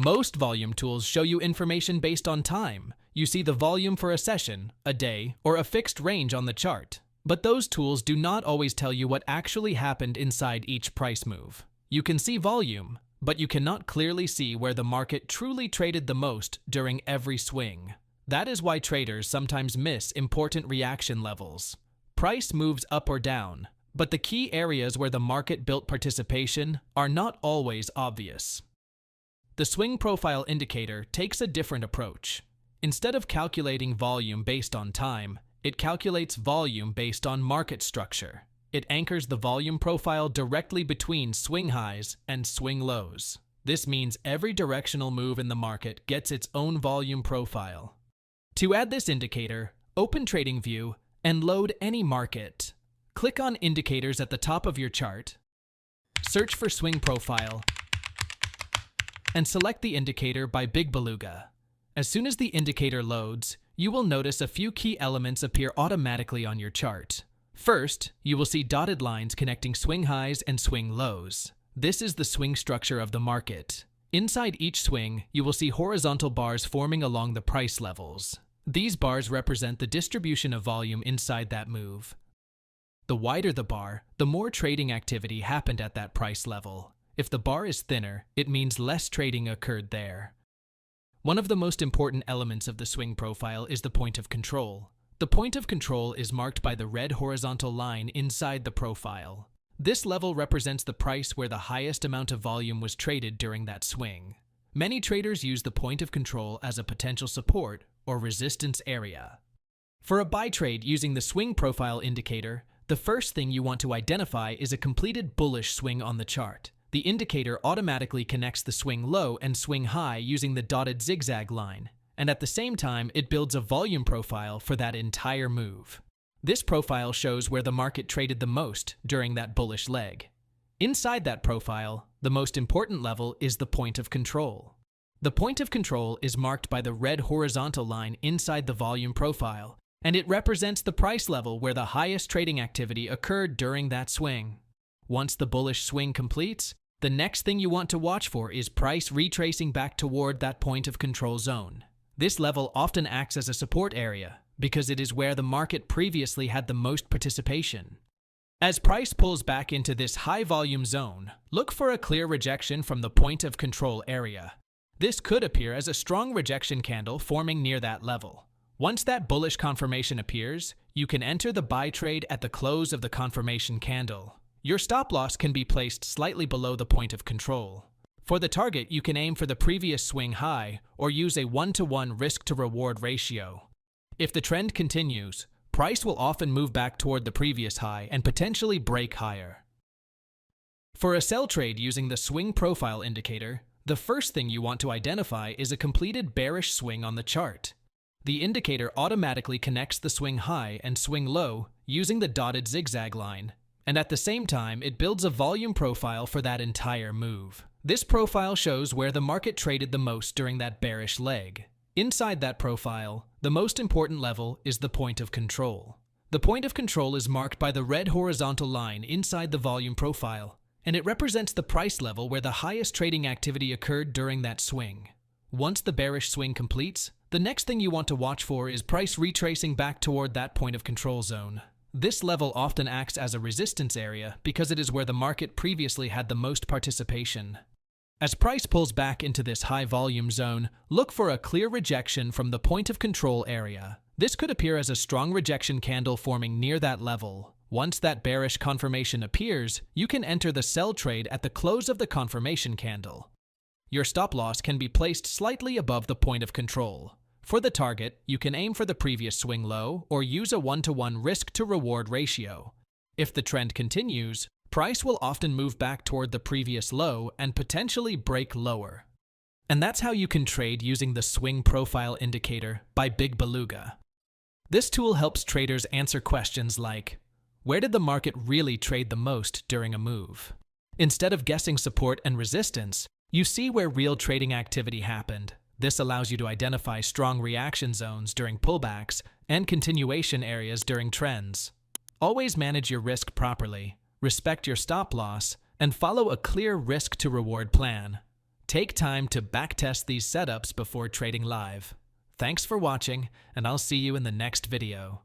Most volume tools show you information based on time. You see the volume for a session, a day, or a fixed range on the chart. But those tools do not always tell you what actually happened inside each price move. You can see volume, but you cannot clearly see where the market truly traded the most during every swing. That is why traders sometimes miss important reaction levels. Price moves up or down, but the key areas where the market built participation are not always obvious. The swing profile indicator takes a different approach. Instead of calculating volume based on time, it calculates volume based on market structure. It anchors the volume profile directly between swing highs and swing lows. This means every directional move in the market gets its own volume profile. To add this indicator, open TradingView and load any market. Click on Indicators at the top of your chart, search for Swing Profile, and select the indicator by BigBeluga. As soon as the indicator loads, you will notice a few key elements appear automatically on your chart. First, you will see dotted lines connecting swing highs and swing lows. This is the swing structure of the market. Inside each swing, you will see horizontal bars forming along the price levels. These bars represent the distribution of volume inside that move. The wider the bar, the more trading activity happened at that price level. If the bar is thinner, it means less trading occurred there. One of the most important elements of the swing profile is the point of control. The point of control is marked by the red horizontal line inside the profile. This level represents the price where the highest amount of volume was traded during that swing. Many traders use the point of control as a potential support or resistance area. For a buy trade using the swing profile indicator, the first thing you want to identify is a completed bullish swing on the chart. The indicator automatically connects the swing low and swing high using the dotted zigzag line, and at the same time it builds a volume profile for that entire move. This profile shows where the market traded the most during that bullish leg. Inside that profile, the most important level is the point of control. The point of control is marked by the red horizontal line inside the volume profile, and it represents the price level where the highest trading activity occurred during that swing. Once the bullish swing completes, the next thing you want to watch for is price retracing back toward that point of control zone. This level often acts as a support area because it is where the market previously had the most participation. As price pulls back into this high volume zone, look for a clear rejection from the point of control area. This could appear as a strong rejection candle forming near that level. Once that bullish confirmation appears, you can enter the buy trade at the close of the confirmation candle. Your stop loss can be placed slightly below the point of control. For the target, you can aim for the previous swing high or use a 1-to-1 risk-to-reward ratio. If the trend continues, price will often move back toward the previous high and potentially break higher. For a sell trade using the swing profile indicator, the first thing you want to identify is a completed bearish swing on the chart. The indicator automatically connects the swing high and swing low using the dotted zigzag line, and at the same time it builds a volume profile for that entire move. This profile shows where the market traded the most during that bearish leg. Inside that profile, the most important level is the point of control. The point of control is marked by the red horizontal line inside the volume profile, and it represents the price level where the highest trading activity occurred during that swing. Once the bearish swing completes, the next thing you want to watch for is price retracing back toward that point of control zone. This level often acts as a resistance area because it is where the market previously had the most participation. As price pulls back into this high volume zone, look for a clear rejection from the point of control area. This could appear as a strong rejection candle forming near that level. Once that bearish confirmation appears, you can enter the sell trade at the close of the confirmation candle. Your stop loss can be placed slightly above the point of control. For the target, you can aim for the previous swing low or use a 1-to-1 risk-to-reward ratio. If the trend continues, price will often move back toward the previous low and potentially break lower. And that's how you can trade using the swing profile indicator by BigBeluga. This tool helps traders answer questions like, where did the market really trade the most during a move? Instead of guessing support and resistance, you see where real trading activity happened. This allows you to identify strong reaction zones during pullbacks and continuation areas during trends. Always manage your risk properly, respect your stop loss, and follow a clear risk-to-reward plan. Take time to backtest these setups before trading live. Thanks for watching, and I'll see you in the next video.